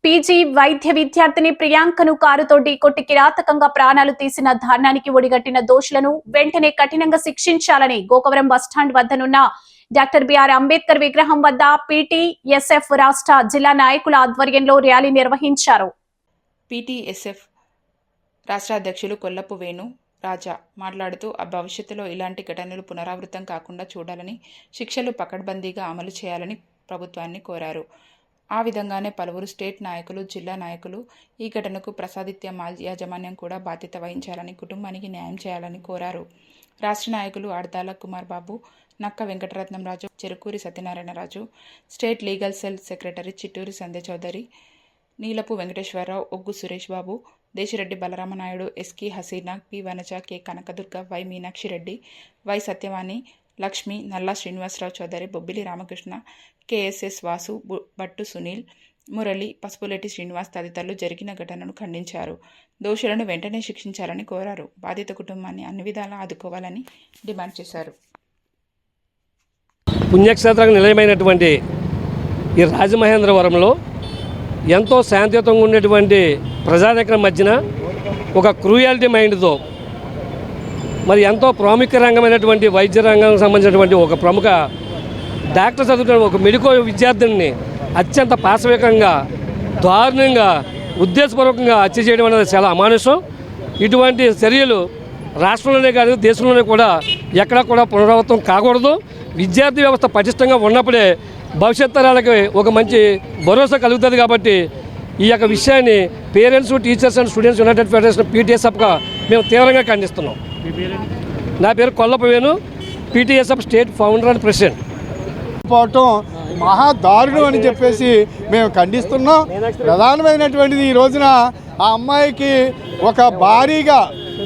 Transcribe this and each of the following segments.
PG వైద్య విద్యార్థిని ప్రియాంకను కారుతో ఢీకొట్టి కిరాతకంగా ప్రాణాలు తీసిన దారుణానికి ఒడిగట్టిన దోషులను వెంటనే కఠినంగా శిక్షించాలని గోకవరం బస్టాండ్ వద్దనున్న డాక్టర్ బిఆర్ అంబేద్కర్ విగ్రహం వద్ద పీటీఎస్ఎఫ్ రాష్ట్ర జిల్లా నాయకుల ఆధ్వర్యంలో ర్యాలీ నిర్వహించారు. పీటీఎస్ఎఫ్ రాష్ట్ర అధ్యక్షులు కొల్లపు వేణు రాజా మాట్లాడుతూ భవిష్యత్తులో ఇలాంటి ఘటనలు పునరావృతం కాకుండా చూడాలని, శిక్షలు పకడ్బందీగా అమలు చేయాలని ప్రభుత్వాన్ని కోరారు. ఆ విధంగానే పలువురు స్టేట్ నాయకులు, జిల్లా నాయకులు ఈ ఘటనకు ప్రసాదిత్య మాల్ యాజమాన్యం కూడా బాధ్యత వహించాలని, కుటుంబానికి న్యాయం చేయాలని కోరారు. రాష్ట్ర నాయకులు ఆడతాల Kumar Babu, Nakka Venkataratnam Raju, Cherukuri Satyanarayanaraju, state legal cell secretary Chitturi Sandhya Chowdary, Neelapu Venkateswararao, Oggu Suresh Babu, Desireddy Balaramanaidu, SK Haseena, P Vanaja, K Kanakadurga, Y Meenakshireddy, Y Satyavani, Lakshmi, Nalla Srinivasarao Chowdary, Bobbili Ramakrishna, KSS Vasu, Battu Sunil, Murali, Pasupuleti Srinivas తదితరులు జరిగిన ఘటనను ఖండించారు. దోషులను వెంటనే శిక్షించాలని కోరారు. బాధిత కుటుంబాన్ని అన్ని విధాలా ఆదుకోవాలని డిమాండ్ చేశారు. పుణ్యక్షేత్రం నిలయమైనటువంటి ఈ రాజమహేంద్రవరంలో ఎంతో శాంతియుతంగా ఉండేటువంటి ప్రజానీకం మధ్యన ఒక క్రూయాలిటీ మైండ్తో మరి ఎంతో ప్రాముఖ్య రంగమైనటువంటి వైద్య రంగానికి సంబంధించినటువంటి ఒక ప్రముఖ డాక్టర్ చదువుతున్న ఒక మెడికల్ విద్యార్థిని అత్యంత పాశవికంగా, దారుణంగా, ఉద్దేశపూర్వకంగా హత్య చేయడం అనేది చాలా అమానుషం. ఇటువంటి చర్యలు రాష్ట్రంలోనే కాదు దేశంలోనే కూడా ఎక్కడా కూడా పునరావృతం కాకూడదు. విద్యార్థి వ్యవస్థ పటిష్టంగా ఉన్నప్పుడే భవిష్యత్ తరాలకి ఒక మంచి భరోసా కలుగుతుంది. కాబట్టి ఈ యొక్క విషయాన్ని parents, teachers and students united federation పీటీఎస్ఎఫ్గా మేము తీవ్రంగా ఖండిస్తున్నాం. నా పేరు Kollapu Venu, PTSF state founder and president. పోవటం మహా దారుణం అని చెప్పేసి మేము ఖండిస్తున్నాం. ప్రధానమైనటువంటిది ఈ రోజున ఆ అమ్మాయికి ఒక భారీగా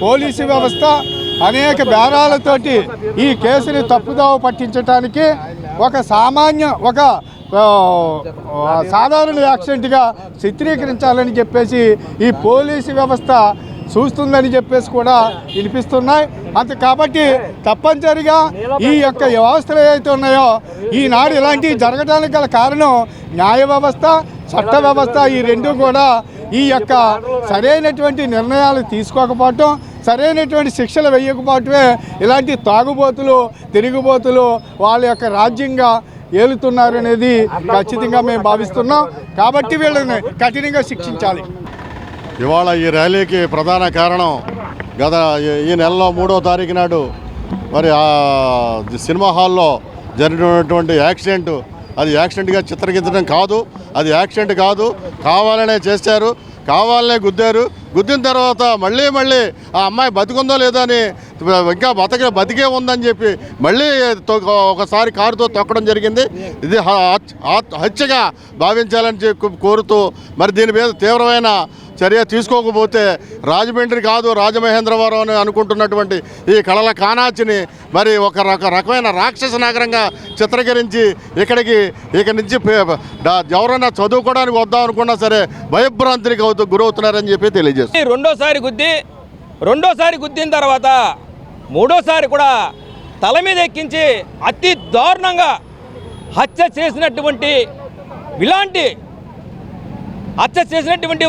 పోలీసు వ్యవస్థ అనేక బేరాలతోటి ఈ కేసుని తప్పుదోవ పట్టించడానికి ఒక సాధారణ యాక్సిడెంట్గా చిత్రీకరించాలని చెప్పేసి ఈ పోలీసు వ్యవస్థ చూస్తుందని చెప్పేసి కూడా వినిపిస్తున్నాయి. కాబట్టి తప్పనిసరిగా ఈ యొక్క వ్యవస్థలు ఏవైతే ఉన్నాయో ఈనాడు ఇలాంటివి జరగడానికి గల కారణం న్యాయ వ్యవస్థ, చట్ట వ్యవస్థ ఈ రెండు కూడా ఈ యొక్క సరైనటువంటి నిర్ణయాలు తీసుకోకపోవటం, సరైనటువంటి శిక్షలు వేయకపోవటమే ఇలాంటి తాగుబోతులు, తిరుగుబోతులు వాళ్ళ యొక్క రాజ్యంగా ఏలుతున్నారు అనేది ఖచ్చితంగా మేము భావిస్తున్నాం. కాబట్టి వీళ్ళని కఠినంగా శిక్షించాలి. ఇవాళ ఈ ర్యాలీకి ప్రధాన కారణం ఈ నెలలో 3వ తారీఖు నాడు మరి సినిమా హాల్లో జరిగినటువంటి యాక్సిడెంట్. అది యాక్సిడెంట్గా చిత్రీకరించడం కాదు, అది యాక్సిడెంట్ కాదు, కావాలనే చేశారు, కావాలనే గుద్దారు. గుద్దిన తర్వాత మళ్ళీ ఆ అమ్మాయి బతికుందో లేదో అని ఇంకా బతికే ఉందని చెప్పి మళ్ళీ ఒకసారి కారుతో తొక్కడం జరిగింది. ఇది హత్యగా భావించాలని కోరుతూ మరి దీని మీద తీవ్రమైన చర్య తీసుకోకపోతే రాజమండ్రి కాదు రాజమహేంద్రవరం అని అనుకుంటున్నటువంటి ఈ కళల కానాచిని మరి ఒక రకమైన రాక్షస నగరంగా చిత్రీకరించి ఇక్కడి నుంచి ఎవరైనా చదువుకోవడానికి వద్దాం అనుకున్నా సరే భయభ్రాంతికి గురవుతున్నారని చెప్పి తెలియజేస్తారు. రెండోసారి గుద్దిన తర్వాత మూడోసారి కూడా తల మీద ఎక్కించి అతి దారుణంగా హత్య చేసినటువంటి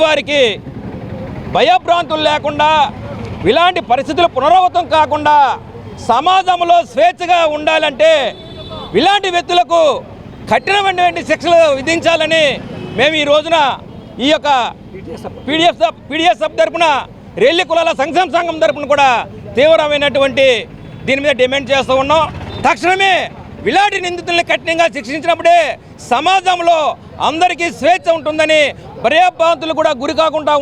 వారికి భయభ్రాంతులు లేకుండా, ఇలాంటి పరిస్థితులు పునరావృతం కాకుండా సమాజంలో స్వేచ్ఛగా ఉండాలంటే ఇలాంటి వ్యక్తులకు కఠినమైనటువంటి శిక్షలు విధించాలని మేము ఈ రోజున ఈ యొక్క పీడిఎస్ఎఫ్ తరపున రెల్లి కులాల సంక్షేమ సంఘం తరపున కూడా తీవ్రమైనటువంటి దీని మీద డిమాండ్ చేస్తూ ఉన్నాం. తక్షణమే ఇలాంటి నిందితుల్ని కఠినంగా శిక్షించినప్పుడే సమాజంలో అందరికీ స్వేచ్ఛ ఉంటుందని, భయభ్రాంతులు కూడా గురి కాకుండా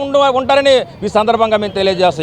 ఉంటారని ఈ సందర్భంగా మేము తెలియజేస్తాం.